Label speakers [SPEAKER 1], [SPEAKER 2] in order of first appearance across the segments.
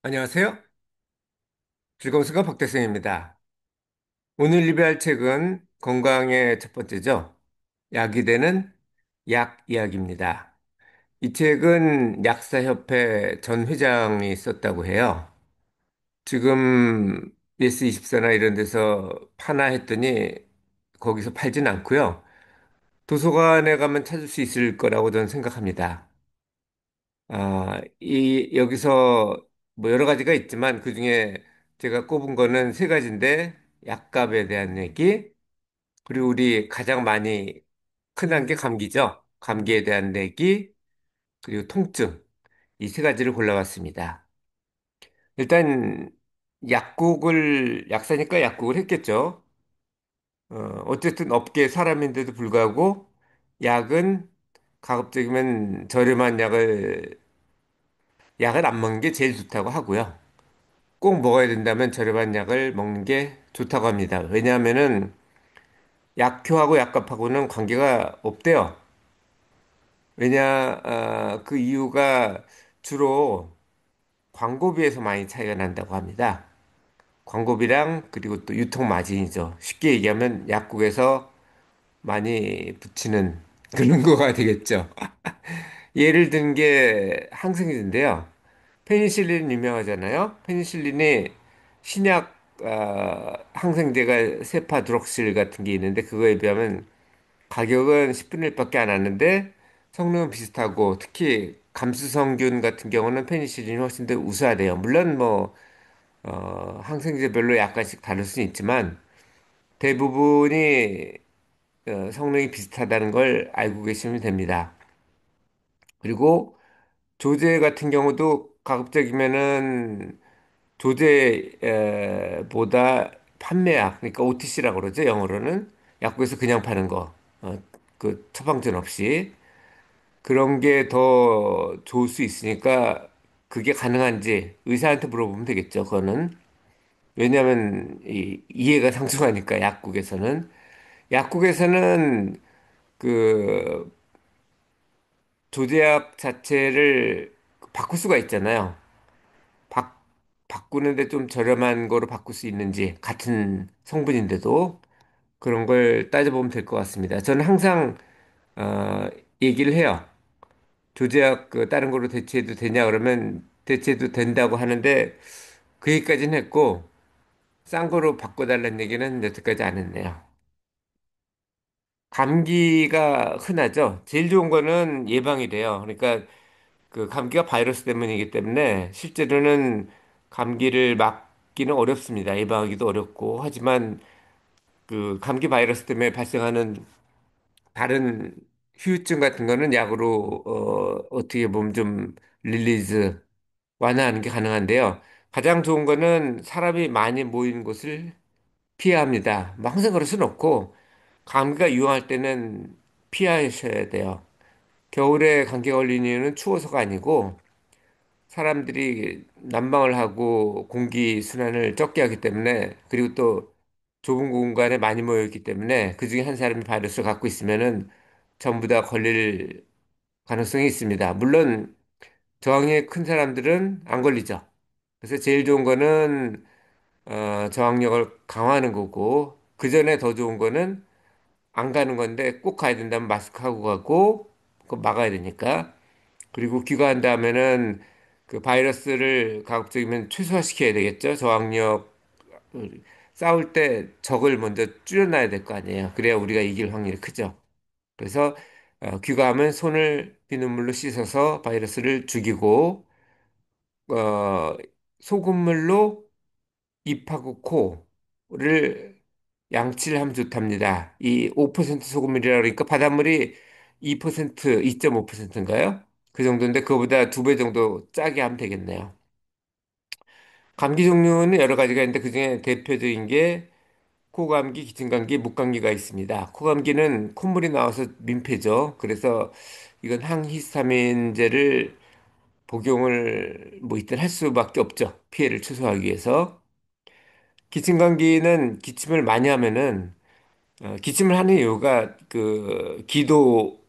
[SPEAKER 1] 안녕하세요. 즐거운 시간 박대성입니다. 오늘 리뷰할 책은 건강의 첫 번째죠. 약이 되는 약 이야기입니다. 이 책은 약사협회 전 회장이 썼다고 해요. 지금 예스24나 이런 데서 파나 했더니 거기서 팔진 않고요. 도서관에 가면 찾을 수 있을 거라고 저는 생각합니다. 여기서 뭐 여러 가지가 있지만 그중에 제가 꼽은 거는 세 가지인데 약값에 대한 얘기, 그리고 우리 가장 많이 흔한 게 감기죠. 감기에 대한 얘기, 그리고 통증. 이 세 가지를 골라왔습니다. 일단 약사니까 약국을 했겠죠. 어쨌든 업계 사람인데도 불구하고 약은 가급적이면 저렴한 약을 안 먹는 게 제일 좋다고 하고요. 꼭 먹어야 된다면 저렴한 약을 먹는 게 좋다고 합니다. 왜냐하면은 약효하고 약값하고는 관계가 없대요. 그 이유가 주로 광고비에서 많이 차이가 난다고 합니다. 광고비랑 그리고 또 유통 마진이죠. 쉽게 얘기하면 약국에서 많이 붙이는 그런 거가 되겠죠. 예를 든 게 항생제인데요. 페니실린 유명하잖아요. 페니실린이 신약 항생제가 세파드록실 같은 게 있는데 그거에 비하면 가격은 10분의 1밖에 안 하는데 성능은 비슷하고 특히 감수성균 같은 경우는 페니실린이 훨씬 더 우수하대요. 물론 뭐 항생제별로 약간씩 다를 수는 있지만 대부분이 성능이 비슷하다는 걸 알고 계시면 됩니다. 그리고 조제 같은 경우도 가급적이면은 조제보다 판매약, 그러니까 OTC라고 그러죠, 영어로는. 약국에서 그냥 파는 거, 그 처방전 없이. 그런 게 더 좋을 수 있으니까 그게 가능한지 의사한테 물어보면 되겠죠, 그거는. 왜냐하면 이해가 상충하니까, 약국에서는. 약국에서는 그 조제약 자체를 바꿀 수가 있잖아요. 바, 바꾸는데 좀 저렴한 거로 바꿀 수 있는지, 같은 성분인데도 그런 걸 따져보면 될 것 같습니다. 저는 항상, 어, 얘기를 해요. 조제약 다른 거로 대체해도 되냐 그러면 대체해도 된다고 하는데 그 얘기까지는 했고 싼 거로 바꿔달라는 얘기는 여태까지 안 했네요. 감기가 흔하죠. 제일 좋은 거는 예방이 돼요. 그러니까 그 감기가 바이러스 때문이기 때문에 실제로는 감기를 막기는 어렵습니다. 예방하기도 어렵고 하지만 그 감기 바이러스 때문에 발생하는 다른 후유증 같은 거는 약으로 어떻게 보면 좀 릴리즈 완화하는 게 가능한데요. 가장 좋은 거는 사람이 많이 모인 곳을 피해야 합니다. 뭐 항상 그럴 수는 없고 감기가 유행할 때는 피하셔야 돼요. 겨울에 감기 걸리는 이유는 추워서가 아니고 사람들이 난방을 하고 공기 순환을 적게 하기 때문에, 그리고 또 좁은 공간에 많이 모여 있기 때문에 그 중에 한 사람이 바이러스를 갖고 있으면은 전부 다 걸릴 가능성이 있습니다. 물론 저항력이 큰 사람들은 안 걸리죠. 그래서 제일 좋은 거는 저항력을 강화하는 거고, 그 전에 더 좋은 거는 안 가는 건데 꼭 가야 된다면 마스크 하고 가고 그거 막아야 되니까. 그리고 귀가한 다음에는 그 바이러스를 가급적이면 최소화시켜야 되겠죠. 저항력 싸울 때 적을 먼저 줄여놔야 될 거 아니에요. 그래야 우리가 이길 확률이 크죠. 그래서 귀가하면 손을 비눗물로 씻어서 바이러스를 죽이고 어, 소금물로 입하고 코를 양치를 하면 좋답니다. 이 5% 소금물이라 그러니까 바닷물이 2%, 2.5%인가요? 그 정도인데 그거보다 두 배 정도 짜게 하면 되겠네요. 감기 종류는 여러 가지가 있는데 그중에 대표적인 게 코감기, 기침감기, 목감기가 있습니다. 코감기는 콧물이 나와서 민폐죠. 그래서 이건 항히스타민제를 복용을 뭐 이때 할 수밖에 없죠. 피해를 최소화하기 위해서. 기침 감기는 기침을 많이 하면은 기침을 하는 이유가 그 기도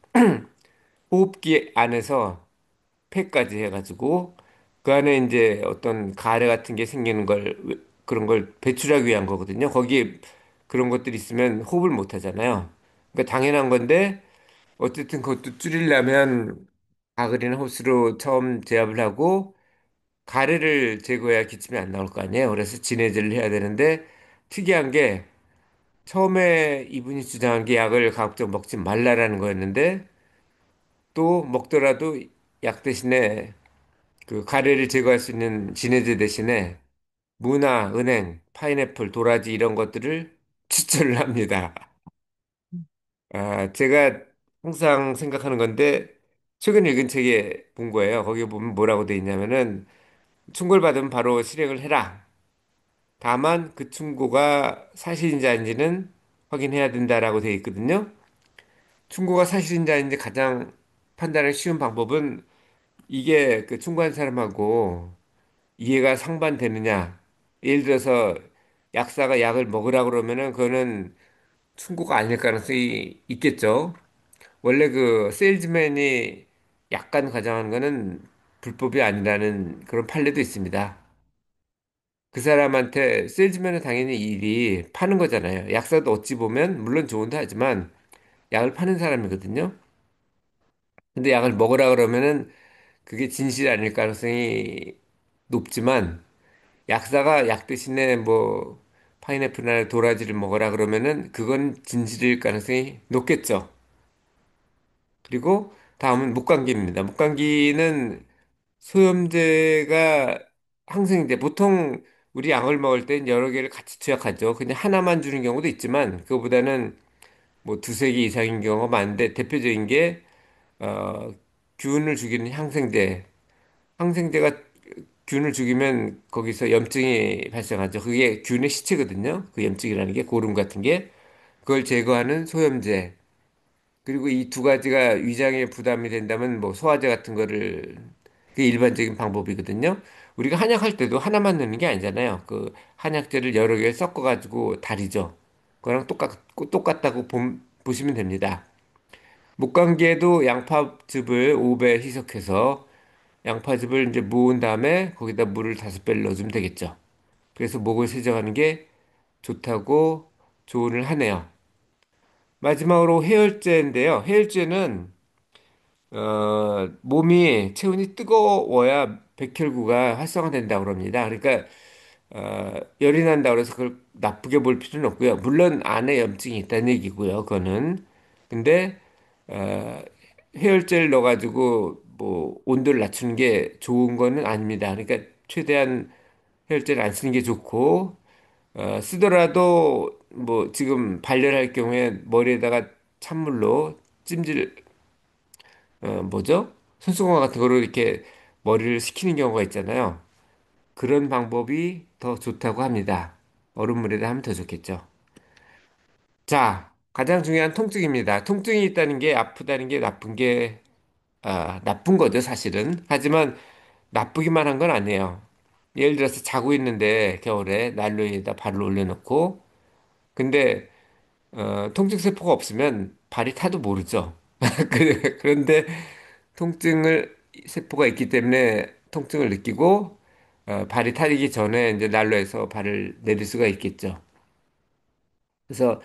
[SPEAKER 1] 호흡기 안에서 폐까지 해가지고 그 안에 이제 어떤 가래 같은 게 생기는 걸, 그런 걸 배출하기 위한 거거든요. 거기에 그런 것들이 있으면 호흡을 못 하잖아요. 그러니까 당연한 건데, 어쨌든 그것도 줄이려면 가글이나 호스로 처음 제압을 하고, 가래를 제거해야 기침이 안 나올 거 아니에요. 그래서 진해제를 해야 되는데, 특이한 게, 처음에 이분이 주장한 게 약을 가급적 먹지 말라라는 거였는데, 또 먹더라도 약 대신에 그 가래를 제거할 수 있는 진해제 대신에 무나, 은행, 파인애플, 도라지 이런 것들을 추천을 합니다. 제가 항상 생각하는 건데, 최근 읽은 책에 본 거예요. 거기에 보면 뭐라고 돼 있냐면은, 충고를 받으면 바로 실행을 해라. 다만 그 충고가 사실인지 아닌지는 확인해야 된다라고 돼 있거든요. 충고가 사실인지 아닌지 가장 판단하기 쉬운 방법은 이게 그 충고한 사람하고 이해가 상반되느냐. 예를 들어서 약사가 약을 먹으라 그러면은 그거는 충고가 아닐 가능성이 있겠죠. 원래 그 세일즈맨이 약간 과장하는 거는 불법이 아니라는 그런 판례도 있습니다. 그 사람한테 세일즈맨은 당연히 일이 파는 거잖아요. 약사도 어찌 보면 물론 좋은데 하지만 약을 파는 사람이거든요. 근데 약을 먹으라 그러면은 그게 진실이 아닐 가능성이 높지만 약사가 약 대신에 뭐 파인애플이나 도라지를 먹으라 그러면은 그건 진실일 가능성이 높겠죠. 그리고 다음은 목감기입니다. 목감기는 소염제가 항생제 보통 우리 약을 먹을 땐 여러 개를 같이 투약하죠. 그냥 하나만 주는 경우도 있지만 그거보다는 뭐 두세 개 이상인 경우가 많은데 대표적인 게 어, 균을 죽이는 항생제. 항생제가 균을 죽이면 거기서 염증이 발생하죠. 그게 균의 시체거든요. 그 염증이라는 게 고름 같은 게 그걸 제거하는 소염제. 그리고 이 두 가지가 위장에 부담이 된다면 뭐 소화제 같은 거를 그게 일반적인 방법이거든요. 우리가 한약할 때도 하나만 넣는 게 아니잖아요. 그 한약재를 여러 개 섞어가지고 다리죠. 그거랑 똑같다고 보시면 됩니다. 목감기에도 양파즙을 5배 희석해서 양파즙을 이제 모은 다음에 거기다 물을 5배를 넣어주면 되겠죠. 그래서 목을 세정하는 게 좋다고 조언을 하네요. 마지막으로 해열제인데요. 해열제는 몸이 체온이 뜨거워야 백혈구가 활성화된다고 그럽니다. 그러니까 열이 난다 그래서 그걸 나쁘게 볼 필요는 없고요. 물론 안에 염증이 있다는 얘기고요. 그거는 근데 어, 해열제를 넣어가지고 뭐 온도를 낮추는 게 좋은 거는 아닙니다. 그러니까 최대한 해열제를 안 쓰는 게 좋고 쓰더라도 뭐 지금 발열할 경우에 머리에다가 찬물로 찜질 뭐죠? 손수건 같은 거로 이렇게 머리를 식히는 경우가 있잖아요. 그런 방법이 더 좋다고 합니다. 얼음물에다 하면 더 좋겠죠. 자, 가장 중요한 통증입니다. 통증이 있다는 게 아프다는 게 나쁜 거죠, 사실은. 하지만 나쁘기만 한 건 아니에요. 예를 들어서 자고 있는데 겨울에 난로에다 발을 올려놓고 근데 통증 세포가 없으면 발이 타도 모르죠. 그런데 통증을 세포가 있기 때문에 통증을 느끼고 발이 타기 전에 이제 난로에서 발을 내릴 수가 있겠죠. 그래서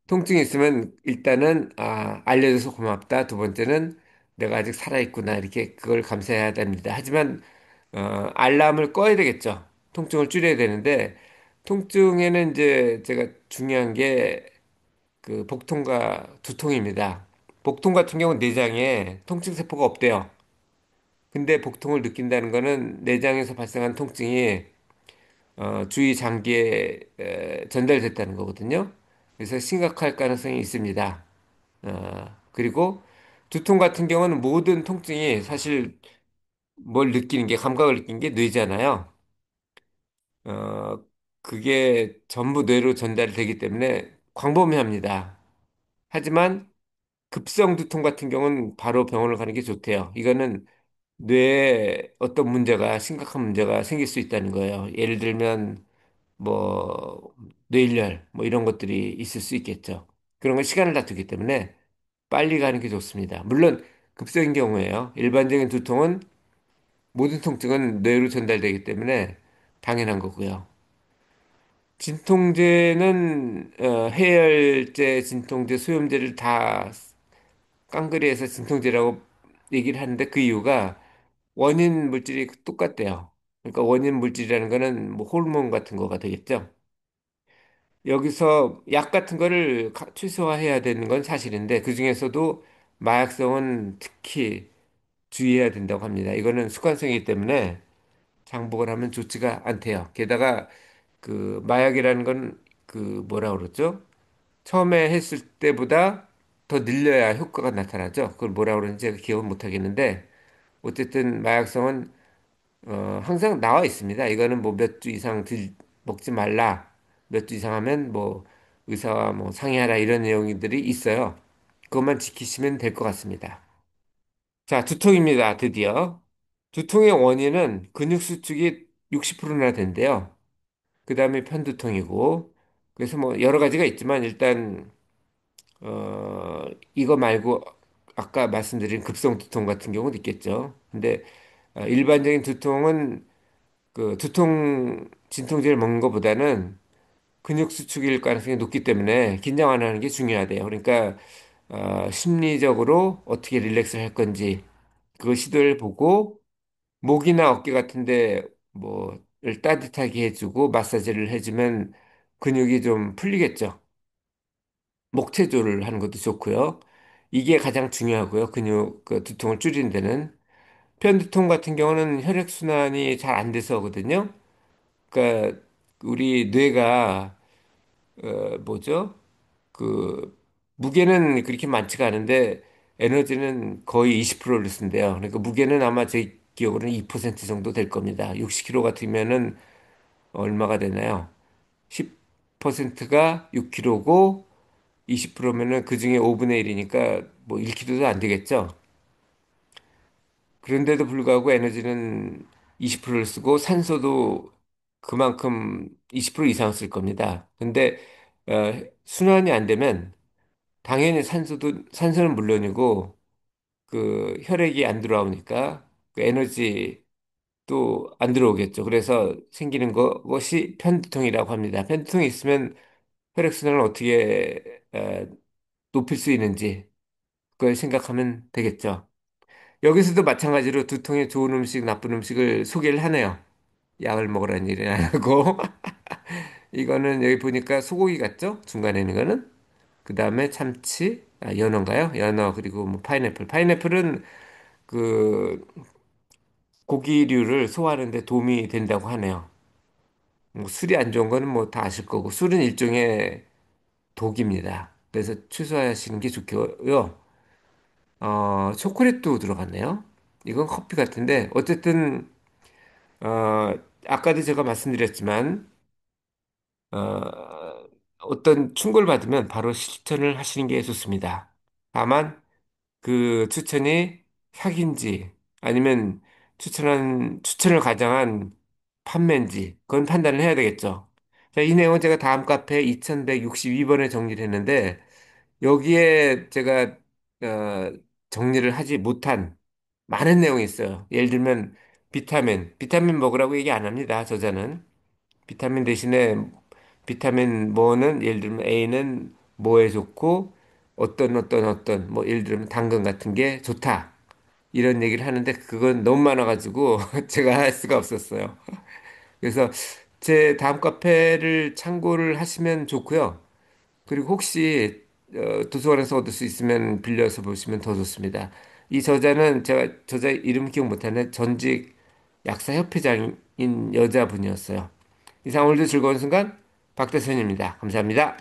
[SPEAKER 1] 통증이 있으면 일단은 알려줘서 고맙다. 두 번째는 내가 아직 살아있구나 이렇게 그걸 감사해야 됩니다. 하지만 알람을 꺼야 되겠죠. 통증을 줄여야 되는데 통증에는 이제 제가 중요한 게 그 복통과 두통입니다. 복통 같은 경우는 내장에 통증 세포가 없대요. 근데 복통을 느낀다는 거는 내장에서 발생한 통증이 주위 장기에 전달됐다는 거거든요. 그래서 심각할 가능성이 있습니다. 그리고 두통 같은 경우는 모든 통증이 사실 뭘 느끼는 게 감각을 느끼는 게 뇌잖아요. 어, 그게 전부 뇌로 전달이 되기 때문에 광범위합니다. 하지만 급성 두통 같은 경우는 바로 병원을 가는 게 좋대요. 이거는 뇌에 어떤 문제가 심각한 문제가 생길 수 있다는 거예요. 예를 들면 뭐 뇌일열 뭐 이런 것들이 있을 수 있겠죠. 그런 건 시간을 다투기 때문에 빨리 가는 게 좋습니다. 물론 급성인 경우에요. 일반적인 두통은 모든 통증은 뇌로 전달되기 때문에 당연한 거고요. 진통제는 해열제, 진통제, 소염제를 다 깡그리해서 진통제라고 얘기를 하는데 그 이유가 원인 물질이 똑같대요. 그러니까 원인 물질이라는 거는 뭐 호르몬 같은 거가 되겠죠. 여기서 약 같은 거를 최소화해야 되는 건 사실인데 그중에서도 마약성은 특히 주의해야 된다고 합니다. 이거는 습관성이기 때문에 장복을 하면 좋지가 않대요. 게다가 그 마약이라는 건 그 뭐라 그러죠? 처음에 했을 때보다 더 늘려야 효과가 나타나죠. 그걸 뭐라 그러는지 제가 기억은 못 하겠는데 어쨌든 마약성은 항상 나와 있습니다. 이거는 뭐 몇 주 이상 먹지 말라. 몇 주 이상 하면 뭐 의사와 뭐 상의하라 이런 내용들이 있어요. 그것만 지키시면 될 것 같습니다. 자, 두통입니다. 드디어. 두통의 원인은 근육 수축이 60%나 된대요. 그 다음에 편두통이고. 그래서 뭐 여러 가지가 있지만 일단 이거 말고 아까 말씀드린 급성 두통 같은 경우도 있겠죠. 근데 일반적인 두통은 그 두통 진통제를 먹는 것보다는 근육 수축일 가능성이 높기 때문에 긴장 안 하는 게 중요하대요. 그러니까 심리적으로 어떻게 릴렉스를 할 건지 그거 시도를 보고 목이나 어깨 같은데 뭐를 따뜻하게 해주고 마사지를 해주면 근육이 좀 풀리겠죠. 목체조를 하는 것도 좋고요. 이게 가장 중요하고요. 근육 그 두통을 줄이는 데는 편두통 같은 경우는 혈액순환이 잘 안 돼서거든요. 그러니까 우리 뇌가 뭐죠? 그 무게는 그렇게 많지가 않은데 에너지는 거의 20%를 쓴대요. 그러니까 무게는 아마 제 기억으로는 2% 정도 될 겁니다. 60kg 같으면은 얼마가 되나요? 10%가 6kg고 20%면은 그중에 5분의 1이니까 뭐 1kg도 안 되겠죠. 그런데도 불구하고 에너지는 20%를 쓰고 산소도 그만큼 20% 이상 쓸 겁니다. 근데 순환이 안 되면 당연히 산소는 물론이고 그 혈액이 안 들어오니까 그 에너지도 안 들어오겠죠. 그래서 생기는 것이 편두통이라고 합니다. 편두통이 있으면 혈액순환을 어떻게 높일 수 있는지 그걸 생각하면 되겠죠. 여기서도 마찬가지로 두통에 좋은 음식, 나쁜 음식을 소개를 하네요. 약을 먹으라는 일은 안 하고. 이거는 여기 보니까 소고기 같죠? 중간에 있는 거는. 그 다음에 참치, 연어인가요? 연어, 그리고 뭐 파인애플. 파인애플은 그 고기류를 소화하는 데 도움이 된다고 하네요. 뭐 술이 안 좋은 거는 뭐 다 아실 거고, 술은 일종의 독입니다. 그래서 취소하시는 게 좋고요. 초콜릿도 들어갔네요. 이건 커피 같은데, 어쨌든 아까도 제가 말씀드렸지만, 어떤 충고를 받으면 바로 실천을 하시는 게 좋습니다. 다만, 그 추천이 사기인지 아니면 추천을 가장한 판매인지 그건 판단을 해야 되겠죠. 자, 이 내용은 제가 다음 카페 2162번에 정리를 했는데 여기에 제가 어, 정리를 하지 못한 많은 내용이 있어요. 예를 들면 비타민 먹으라고 얘기 안 합니다. 저자는 비타민 대신에 비타민 뭐는 예를 들면 A는 뭐에 좋고 어떤 뭐 예를 들면 당근 같은 게 좋다 이런 얘기를 하는데 그건 너무 많아가지고 제가 할 수가 없었어요. 그래서 제 다음 카페를 참고를 하시면 좋고요. 그리고 혹시 도서관에서 얻을 수 있으면 빌려서 보시면 더 좋습니다. 이 저자는 제가 저자 이름 기억 못하는 전직 약사협회장인 여자분이었어요. 이상 오늘도 즐거운 순간 박대선입니다. 감사합니다.